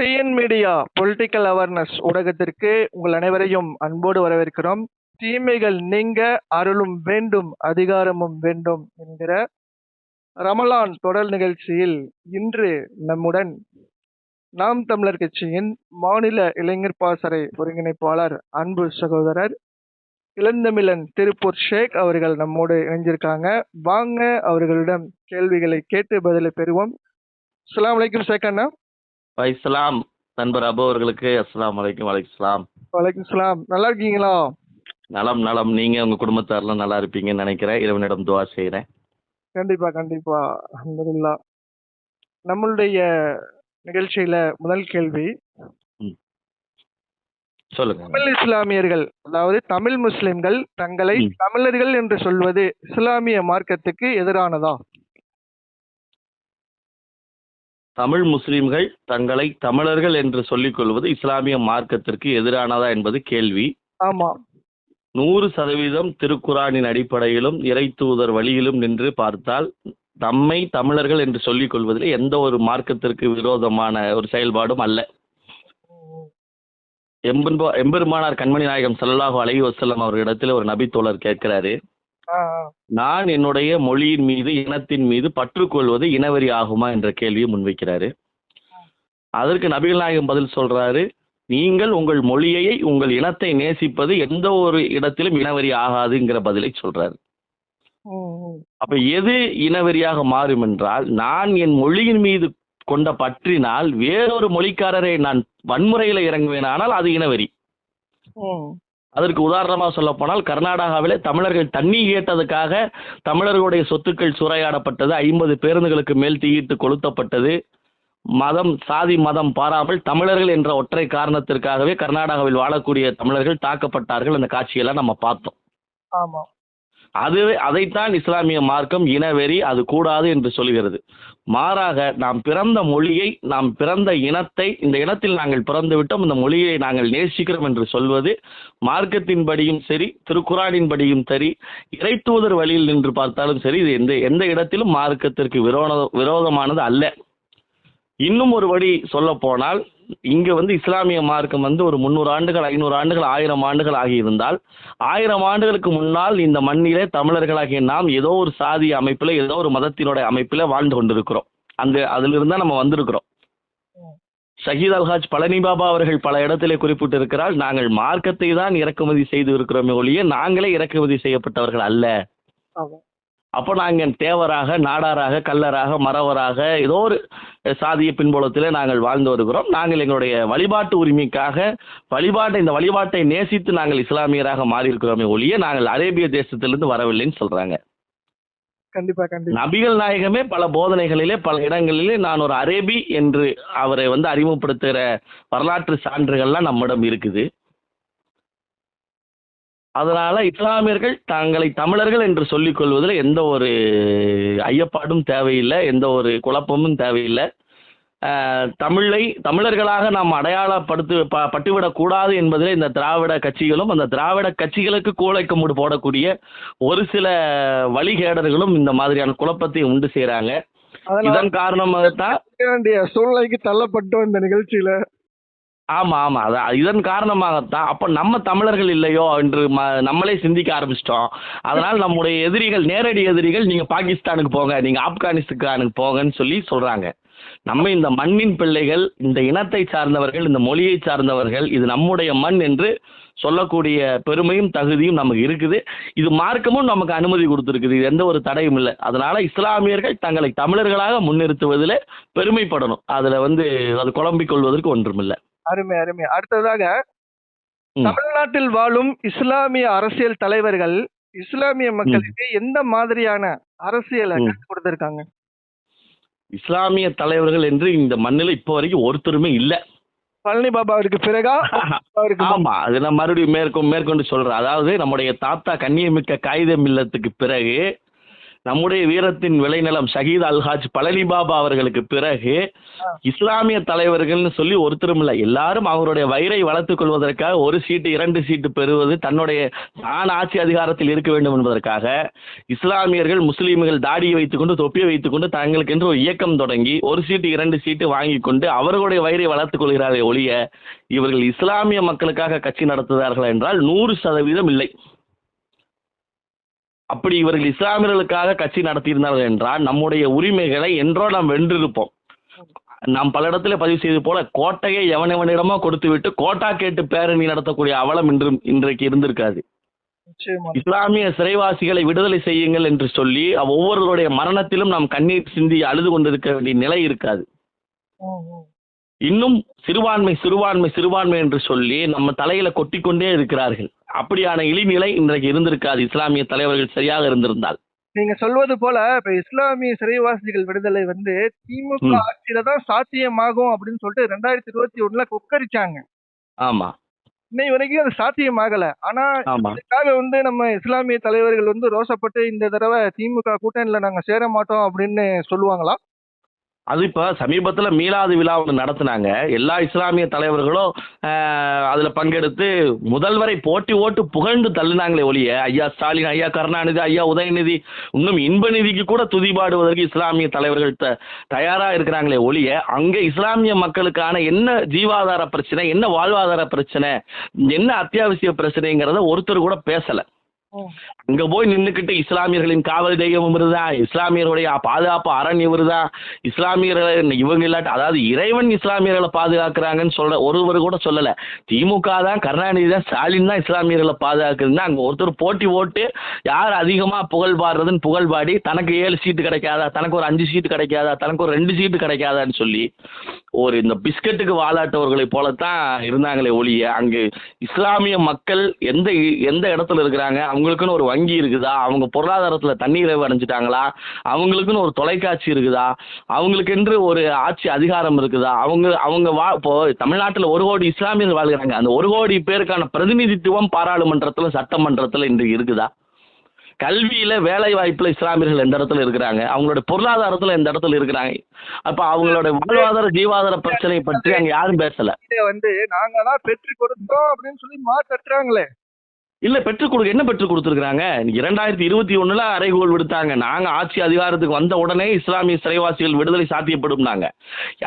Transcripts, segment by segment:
TN media political awareness ஊடகத்திற்கு உங்கள் அனைவரையும் அன்போடு வரவேற்கிறோம். தீமைகள் நீங்க அருளும் வேண்டும் அதிகாரமும் வேண்டும் என்கிற ரமலான் தொடர் நிகழ்ச்சியில் இன்று நம்முடன் நாம் தமிழர் கட்சியின் மாநில இளைஞர் பாசறை ஒருங்கிணைப்பாளர் அன்பு சகோதரர் இளந்தமிழன் திருப்பூர் ஷேக் அவர்கள் நம்மோடு இணைஞ்சிருக்காங்க. வாங்க அவர்களிடம் கேள்விகளை கேட்டு பதிலை பெறுவோம். அஸ்ஸலாமு அலைக்கும் ஷேக் அண்ணா. வைஸ்லாம் நண்பர் அபு அவர்களுக்கு அஸ்ஸலாமு அலைக்கும். வலைக்கும் வலைக்கும் சலாம். நல்லா இருக்கீங்களா? நலம் நலம். நீங்க உங்க குடும்பத்தாரெல்லாம் நல்லா இருப்பீங்கன்னு நினைக்கிறேன். இறைவனிடம் துவா செய்கிறேன். கண்டிப்பா கண்டிப்பா. அல்ஹம்துலில்லாஹ். நம்மளுடைய நிகழ்ச்சியில முதல் கேள்வி, சொல்லுங்க. தமிழ் இஸ்லாமியர்கள் அதாவது தமிழ் முஸ்லிம்கள் தங்களை தமிழர்கள் என்று சொல்வது இஸ்லாமிய மார்க்கத்துக்கு எதிரானதா? தமிழ் முஸ்லிம்கள் தங்களை தமிழர்கள் என்று சொல்லிக் கொள்வது இஸ்லாமிய மார்க்கத்திற்கு எதிரானதா என்பது கேள்வி. ஆமா. 100% திருக்குரானின் அடிப்படையிலும் இறை தூதர் வழியிலும் நின்று பார்த்தால் தம்மை தமிழர்கள் என்று சொல்லிக் கொள்வதில் எந்த ஒரு மார்க்கத்திற்கு விரோதமான ஒரு செயல்பாடும் அல்ல. எம்பெருமானார் கண்மணி நாயகம் ஸல்லல்லாஹு அலைஹி வஸல்லம் அவர்களிடத்தில் ஒரு நபி தோழர் கேட்கிறாரு, நான் என்னுடைய மொழியின் மீது இனத்தின் மீது பற்றுக்கொள்வது இனவெறி ஆகுமா என்ற கேள்வியை முன்வைக்கிறாரு. அதற்கு நபிகள் நாயகம் பதில் சொல்றாரு, நீங்கள் உங்கள் மொழியை உங்கள் இனத்தை நேசிப்பது எந்த ஒரு இடத்திலும் இனவெறி ஆகாதுங்கிற பதிலை சொல்றாரு. அப்ப எது இனவெறியாக மாறும் என்றால், நான் என் மொழியின் மீது கொண்ட பற்றினால் வேறொரு மொழிக்காரரை நான் வன்முறையில இறங்குவேனானால் அது இனவெறி. அதற்கு உதாரணமாக சொல்ல போனால், கர்நாடகாவிலே தமிழர்கள் தண்ணி கேட்டதுக்காக தமிழர்களுடைய சொத்துக்கள் சூறையாடப்பட்டது, 50 பேருந்துகளுக்கு மேல் தீயிட்டு கொளுத்தப்பட்டது. மதம் சாதி மதம் பாராமல் தமிழர்கள் என்ற ஒற்றை காரணத்திற்காகவே கர்நாடகாவில் வாழக்கூடிய தமிழர்கள் தாக்கப்பட்டார்கள். அந்த காட்சியெல்லாம் நம்ம பார்த்தோம். ஆமா. அதைத்தான் இஸ்லாமிய மார்க்கம் இனவெறி, அது கூடாது என்று சொல்கிறது. மாறாக நாம் பிறந்த மொழியை, நாம் பிறந்த இனத்தை, இந்த இனத்தில் நாங்கள் பிறந்து விட்டோம், இந்த மொழியை நாங்கள் நேசிக்கிறோம் என்று சொல்வது மார்க்கத்தின்படியும் சரி, திருக்குரானின்படியும் சரி, இறை தூதர் வழியில் நின்று பார்த்தாலும் சரி, இது எந்த இடத்திலும் மார்க்கத்திற்கு விரோதமானது அல்ல. இன்னும் ஒரு வழி சொல்ல போனால், இங்க இஸ்லாமிய மார்க்கம் ஒரு 300 ஆண்டுகள் 500 ஆண்டுகள் 1000 ஆண்டுகள் ஆகியிருந்தால், 1000 ஆண்டுகளுக்கு முன்னால் இந்த மண்ணிலே தமிழர்களாகிய நாம் ஏதோ ஒரு சாதி அமைப்பில், ஏதோ ஒரு மதத்தினுடைய அமைப்பில் வாழ்ந்து கொண்டிருக்கிறோம். அதிலிருந்து தான் நம்ம வந்திருக்கிறோம். ஷஹீத் அல்ஹாஜ் பழனி பாபா அவர்கள் பல இடத்திலே குறிப்பிட்டிருக்கிறார், நாங்கள் மார்க்கத்தை தான் இறக்குமதி செய்து இருக்கிறோமே ஒழிய நாங்களே இறக்குமதி செய்யப்பட்டவர்கள் அல்ல. அப்போ நாங்கள் தேவராக, நாடாராக, கல்லராக, மறவராக ஏதோ ஒரு சாதிய பின்புலத்தில் நாங்கள் வாழ்ந்து வருகிறோம். நாங்கள் எங்களுடைய வழிபாட்டு உரிமைக்காக இந்த வழிபாட்டை நேசித்து நாங்கள் இஸ்லாமியராக மாறி இருக்கிறோமே ஒழிய நாங்கள் அரேபிய தேசத்திலிருந்து வரவில்லைன்னு சொல்றாங்க. கண்டிப்பா கண்டிப்பா. நபிகள் நாயகமே பல போதனைகளிலே பல இடங்களிலே நான் ஒரு அரேபி என்று அவரை அறிமுகப்படுத்துகிற வரலாற்று சான்றுகள்லாம் நம்மிடம் இருக்குது. அதனால இஸ்லாமியர்கள் தங்களை தமிழர்கள் என்று சொல்லிக் கொள்வதில் எந்த ஒரு ஐயப்பாடும் தேவையில்லை, எந்த ஒரு குழப்பமும் தேவையில்லை. தமிழர்களாக நாம் பட்டுவிடக்கூடாது என்பதில் இந்த திராவிட கட்சிகளும், அந்த திராவிட கட்சிகளுக்கு கூளைக்கமுடு போடக்கூடிய ஒரு சில வழிகேடர்களும் இந்த மாதிரியான குழப்பத்தை உண்டு செய்யறாங்க. இதன் காரணமாகத்தான் சூழ்நிலைக்கு தள்ளப்பட்டோம் இந்த நிகழ்ச்சியில. ஆமா ஆமா, இதன் காரணமாகத்தான் அப்ப நம்ம தமிழர்கள் இல்லையோ என்று நம்மளே சிந்திக்க ஆரம்பிச்சிட்டோம். அதனால நம்முடைய எதிரிகள், நேரடி எதிரிகள், நீங்க பாகிஸ்தானுக்கு போங்க, நீங்க ஆப்கானிஸ்தானுக்கு போங்கன்னு சொல்றாங்க. நம்ம இந்த மண்ணின் பிள்ளைகள், இந்த இனத்தை சார்ந்தவர்கள், இந்த மொழியை சார்ந்தவர்கள், இது நம்முடைய மண் என்று சொல்லக்கூடிய பெருமையும் தகுதியும் நமக்கு இருக்குது. இது மார்க்கமும் நமக்கு அனுமதி கொடுத்துருக்குது. இது எந்த ஒரு தடையும் இல்லை. அதனால இஸ்லாமியர்கள் தங்களை தமிழர்களாக முன்னிறுத்துவதில் பெருமைப்படணும். அதுல அது குழம்பிக் கொள்வதற்கு ஒன்றுமில்லை. அருமை அருமை. அடுத்ததாக, தமிழ்நாட்டில் வாழும் இஸ்லாமிய அரசியல் தலைவர்கள் இஸ்லாமிய மக்களுக்கு எந்த மாதிரியான அரசியலை கற்றுக் கொடுத்திருக்காங்க? இஸ்லாமிய தலைவர்கள் என்று இந்த மண்ணில் இப்போ வரைக்கும் ஒருத்தருமே இல்ல. பழனி பாபாவிற்கு பிறகா? ஆமா, அது நான் மறுபடியும் மேற்கொண்டு சொல்றேன். அதாவது நம்முடைய தாத்தா கண்ணியமிக்க காகித மில்லத்துக்கு பிறகு நம்முடைய வீரத்தின் விளைநிலம் ஷஹீத் அல்ஹாஜ் பழனி பாபா அவர்களுக்கு பிறகு இஸ்லாமிய தலைவர்கள்னு சொல்லி ஒருத்தரும் இல்லை. எல்லாரும் அவருடைய வயிறை வளர்த்துக் கொள்வதற்காக ஒரு சீட்டு 2 சீட்டு பெறுவது, தான் ஆட்சி அதிகாரத்தில் இருக்க வேண்டும் என்பதற்காக இஸ்லாமியர்கள் முஸ்லீம்கள் தாடியை வைத்துக்கொண்டு தொப்பியை வைத்துக்கொண்டு தங்களுக்கு என்று ஒரு இயக்கம் தொடங்கி ஒரு சீட்டு 2 சீட்டு வாங்கி கொண்டு அவர்களுடைய வயிறை வளர்த்துக் கொள்கிறார்கள் ஒழிய இவர்கள் இஸ்லாமிய மக்களுக்காக கட்சி நடத்துகிறார்கள் என்றால் 100% இல்லை. அப்படி இவர்கள் இஸ்லாமியர்களுக்காக கட்சி நடத்தியிருந்தார்கள் என்றால் நம்முடைய உரிமைகளை என்றோ நாம் வென்றிருப்போம். நாம் பல இடத்துல பதிவு செய்து போல கோட்டையை எவனெவனிடமோ கொடுத்து விட்டு கோட்டா கேட்டு பேரணி நடத்தக்கூடிய அவலம் இன்றைக்கு இருந்திருக்காது. இஸ்லாமிய சிறைவாசிகளை விடுதலை செய்யுங்கள் என்று சொல்லி ஒவ்வொருவருடைய மரணத்திலும் நாம் கண்ணீர் சிந்தி அழுது கொண்டிருக்க வேண்டிய நிலை இருக்காது. இன்னும் சிறுபான்மை என்று சொல்லி நம்ம தலையில கொட்டிக்கொண்டே இருக்கிறார்கள். அப்படியான இழிநிலை இன்றைக்கு இருந்திருக்காது இஸ்லாமிய தலைவர்கள் சரியாக இருந்திருந்தால். நீங்க சொல்வது போல இப்ப இஸ்லாமிய சிறைவாசிகள் விடுதலை திமுக ஆட்சியில தான் சாத்தியமாகும் அப்படின்னு சொல்லிட்டு 2021 கொக்கரிச்சாங்க. ஆமா, இன்னை வரைக்கும் அது சாத்தியமாகல. ஆனா இதுக்காக நம்ம இஸ்லாமிய தலைவர்கள் ரோசப்பட்டு இந்த தடவை திமுக கூட்டணியில நாங்க சேர மாட்டோம் அப்படின்னு சொல்லுவாங்களா? அது இப்போ சமீபத்தில் மீலாது விழா ஒன்று நடத்தினாங்க. எல்லா இஸ்லாமிய தலைவர்களும் அதில் பங்கெடுத்து முதல்வரை போட்டி ஓட்டு புகழ்ந்து தள்ளினாங்களே ஒழிய ஐயா ஸ்டாலின், ஐயா கருணாநிதி, ஐயா உதயநிதி, இன்னும் இன்பநிதிக்கு கூட துதிபாடுவதற்கு இஸ்லாமிய தலைவர்கள் தயாராக இருக்கிறாங்களே ஒழிய அங்கே இஸ்லாமிய மக்களுக்கான என்ன ஜீவாதார பிரச்சனை, என்ன வாழ்வாதார பிரச்சனை, என்ன அத்தியாவசிய பிரச்சனைங்கிறத ஒருத்தர் கூட பேசலை. அங்க போய் நின்றுக்கிட்டு இஸ்லாமியர்களின் காவல் தெய்வம் இவருதான், இஸ்லாமியர்களுடைய பாதுகாப்பு அரண் இவருதான், இஸ்லாமியர்கள் இவங்க இல்லாட்டி அதாவது இறைவன் இஸ்லாமியர்களை பாதுகாக்கிறாங்கன்னு சொல்ல ஒருவர் கூட சொல்லல. திமுக தான், கருணாநிதி தான், ஸ்டாலின் தான் இஸ்லாமியர்களை பாதுகாக்குதுன்னா அங்க ஒருத்தர் போட்டி ஓட்டு யார் அதிகமா புகழ் பாடுறதுன்னு புகழ் பாடி தனக்கு 7 சீட்டு கிடைக்காதா, தனக்கு ஒரு 5 சீட்டு கிடைக்காதா, தனக்கு ஒரு 2 சீட்டு கிடைக்காதான்னு சொல்லி ஒரு இந்த பிஸ்கட்டுக்கு வாலாட்டவர்களை போலத்தான் இருந்தாங்களே ஒழிய அங்கு இஸ்லாமிய மக்கள் எந்த இடத்துல இருக்கிறாங்க, அவங்களுக்குன்னு ஒரு வங்கி இருக்குதா, அவங்க பொருளாதாரத்துல தண்ணீர் அடைஞ்சிட்டாங்களா, அவங்களுக்குன்னு ஒரு தொலைக்காட்சி இருக்குதா, அவங்களுக்கென்று ஒரு ஆட்சி அதிகாரம் இருக்குதா, அவங்க இப்போ தமிழ்நாட்டில் 1 கோடி இஸ்லாமியர்கள் வாழ்கிறாங்க. அந்த 1 கோடி பேருக்கான பிரதிநிதித்துவம் பாராளுமன்றத்துல சட்டமன்றத்துல இன்று இருக்குதா? கல்வியில வேலை வாய்ப்புல இஸ்லாமியர்கள் எந்த இடத்துல இருக்கிறாங்க, அவங்களோட பொருளாதாரத்துல எந்த இடத்துல இருக்கிறாங்க? அப்ப அவங்களோட வாழ்வாதார ஜீவாதார பிரச்சனை பற்றி அங்க யாரும் பேசல. நாங்க தான் பெற்று கொடுத்தோம் அப்படின்னு சொல்லி மாத்தறாங்களே. இல்ல என்ன பெற்றுக் கொடுத்துருக்காங்க? 2021 அறைகோல் விடுத்தாங்க. நாங்க ஆட்சி அதிகாரத்துக்கு வந்த உடனே இஸ்லாமிய சிறைவாசிகள் விடுதலை சாத்தியப்படும்னாங்க.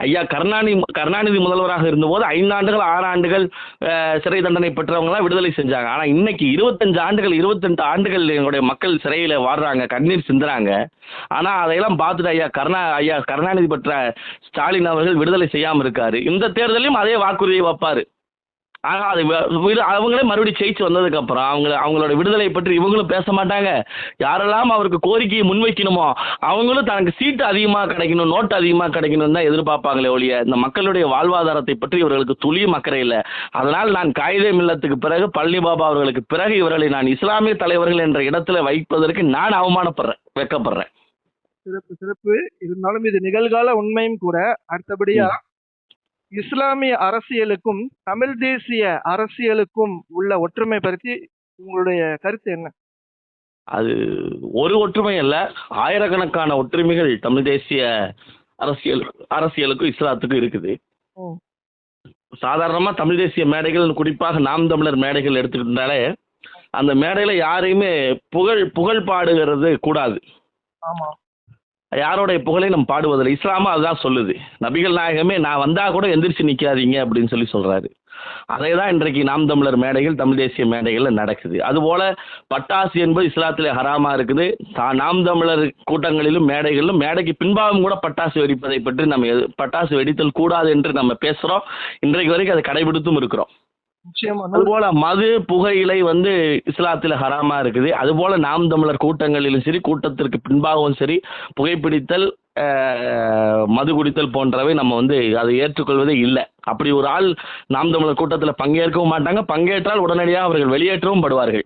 ஐயா கருணாநிதி முதல்வராக இருந்தபோது 5 ஆண்டுகள் 6 ஆண்டுகள் சிறை தண்டனை பெற்றவங்க தான் விடுதலை செஞ்சாங்க. ஆனா இன்னைக்கு 25 ஆண்டுகள் 28 ஆண்டுகள் எங்களுடைய மக்கள் சிறையில வாழ்றாங்க, கண்ணீர் சிந்துறாங்க. ஆனா அதையெல்லாம் பார்த்துட்டு ஐயா கருணாநிதி பெற்ற ஸ்டாலின் அவர்கள் விடுதலை செய்யாம இருக்காரு. இந்த தேர்தலையும் அதே வாக்குறுதியை வைப்பாரு. ஆனால் அது அவங்களே மறுபடியும் ஜெயிச்சு வந்ததுக்கு அப்புறம் அவங்களோட விடுதலை பற்றி இவங்களும் பேச மாட்டாங்க. யாரெல்லாம் அவருக்கு கோரிக்கையை முன்வைக்கணுமோ அவங்களும் தனக்கு சீட்டு அதிகமாக கிடைக்கணும், நோட்டு அதிகமாக கிடைக்கணும் தான் எதிர்பார்ப்பாங்களே ஒழிய இந்த மக்களுடைய வாழ்வாதாரத்தை பற்றி இவர்களுக்கு துளியும் அக்கறை இல்லை. அதனால் நான் காயிதே மில்லத்துக்கு பிறகு பழனி பாபா அவர்களுக்கு பிறகு இவர்களை நான் இஸ்லாமிய தலைவர்கள் என்ற இடத்துல வைப்பதற்கு நான் அவமானப்படுறேன், வெட்கப்படுறேன். சிறப்பு. இருந்தாலும் இது நிகழ்கால உண்மையும் கூட. அடுத்தபடியா இஸ்லாமிய அரசியலுக்கும் தமிழ் தேசிய அரசியலுக்கும் உள்ள ஒற்றுமை பற்றி உங்களுடைய கருத்து என்ன? அது ஒரு ஒற்றுமை அல்ல, ஆயிரக்கணக்கான ஒற்றுமைகள் தமிழ் தேசிய அரசியலுக்கும் இஸ்லாத்துக்கும் இருக்குது. சாதாரணமா தமிழ் தேசிய மேடைகள், குறிப்பாக நாம் தமிழர் மேடைகள் எடுத்துக்கிட்டாலே அந்த மேடையில யாரையுமே புகழ் பாடுகிறது கூடாது. ஆமா, யாரோடைய புகழை நம்ம பாடுவதில்லை. இஸ்லாமும் அதுதான் சொல்லுது. நபிகள் நாயகமே நான் வந்தா கூட எந்திரிச்சு நிற்காதீங்க அப்படின்னு சொல்லி சொல்றாரு. அதே தான் இன்றைக்கு நாம் தமிழர் மேடைகள், தமிழ் தேசிய மேடைகள்ல நடக்குது. அதுபோல பட்டாசு என்பது இஸ்லாத்திலே ஹராமா இருக்குது. நாம் தமிழர் கூட்டங்களிலும் மேடைகளிலும் மேடைக்கு பின்பாகம் கூட பட்டாசு வெடிப்பதை பற்றி நம்ம பட்டாசு வெடித்தல் கூடாது என்று நம்ம பேசுறோம். இன்றைக்கு வரைக்கும் அதை கடைபிடித்தும் இருக்கிறோம். அதுபோல மது புகையிலை இஸ்லாத்துல ஹராமா இருக்குது. அதுபோல நாம் தமிழர் கூட்டங்களிலும் சரி, கூட்டத்திற்கு பின்பாகவும் சரி, புகைப்பிடித்தல், மது குடித்தல் போன்றவை நம்ம அதை ஏற்றுக்கொள்வதே இல்லை. அப்படி ஒரு ஆள் நாம் தமிழர் கூட்டத்தில் பங்கேற்கவும் மாட்டாங்க. பங்கேற்றால் உடனடியாக அவர்கள் வெளியேற்றவும் படுவார்கள்.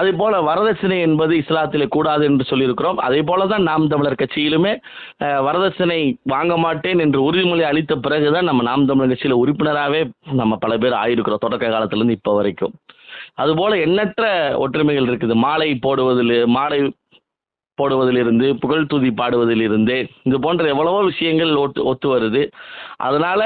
அதே போல வரதட்சணை என்பது இஸ்லாத்திலே கூடாது என்று சொல்லியிருக்கிறோம். அதே போலதான் நாம் தமிழர் கட்சியிலுமே வரதட்சணை வாங்க மாட்டேன் என்று உறுதிமொழி அளித்த பிறகுதான் நம்ம நாம் தமிழர் கட்சியில உறுப்பினராகவே நம்ம பல பேர் ஆயிருக்கிறோம், தொடக்க காலத்திலிருந்து இப்போ வரைக்கும். அதுபோல எண்ணற்ற ஒற்றுமைகள் இருக்குது. மாலை போடுவதில், மாலை போடுவதிலிருந்து புகழ் தூதி பாடுவதிலிருந்து இது போன்ற எவ்வளவோ விஷயங்கள் ஒத்து வருது. அதனால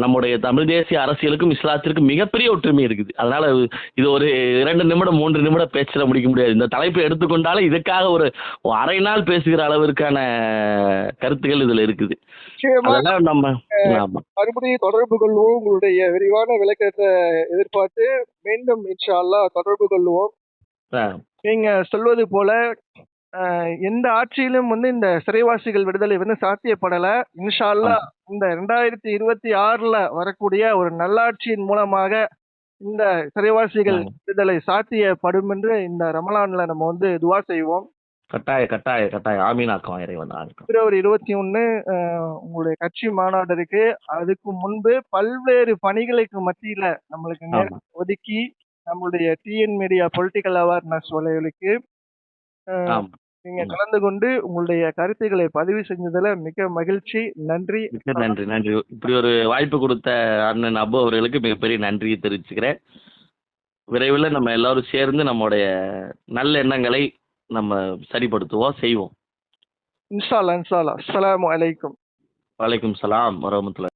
நம்முடைய தமிழ் தேசிய அரசியலுக்கும் இஸ்லாத்திற்கும் மிகப்பெரிய ஒற்றுமை இருக்குது. அதனால இது ஒரு 2 நிமிடம் 3 நிமிடம் பேச்சிட முடிக்க முடியாது. இந்த தலைப்பை எடுத்துக்கொண்டாலே இதுக்காக ஒரு அரை நாள் பேசுகிற அளவிற்கான கருத்துக்கள் இதுல இருக்குது. நிச்சயமா அதெல்லாம் நம்ம ஆமா மறுபடியும் தொடர்பு கொள்வோம். உங்களுடைய விரிவான விளக்கத்தை எதிர்பார்த்து மீண்டும் இன்ஷா அல்லாஹ் தொடர்பு கொள்வோம். ஆ, நீங்க சொல்வது போல எந்த ஆட்சியிலும் இந்த சிறைவாசிகள் விடுதலை சாத்தியப்படல. இன்ஷா அல்லாஹ் இந்த 2026ல வரக்கூடிய ஒரு நல்லாட்சியின் மூலமாக இந்த சிறைவாசிகள் விடுதலை சாத்தியப்படும் என்று இந்த ரமலான்ல நம்ம துவா செய்வோம். கட்டாய கட்டாய கட்டாயம் ஆமீனாக்கம் இறைவன். பிப்ரவரி 21 உங்களுடைய கட்சி மாநாடு இருக்கு. அதுக்கு முன்பு பல்வேறு பணிகளுக்கு மத்தியில நம்மளுக்கு நேரம் ஒதுக்கி நம்மளுடைய டிஎன் மீடியா பொலிட்டிக்கல் அவேர்னஸ் வலையொலிக்கு நீங்க கலந்து கொண்டு உங்களுடைய கருத்துக்களை பதிவு செஞ்சதுல மிக மகிழ்ச்சி. நன்றி. நன்றி நன்றி. இப்படி ஒரு வாய்ப்பு கொடுத்த அண்ணன் அபு அவர்களுக்கு மிகப்பெரிய நன்றியை தெரிவிச்சுக்கிறேன். விரைவில் நம்ம எல்லாரும் சேர்ந்து நம்முடைய நல்ல எண்ணங்களை நம்ம சரிப்படுத்துவோம், செய்வோம். இன்ஷா அல்லாஹ். அஸ்ஸலாமு அலைக்கும். வலைக்கும் சலாம் வரஹ்மத்துல்லாஹி.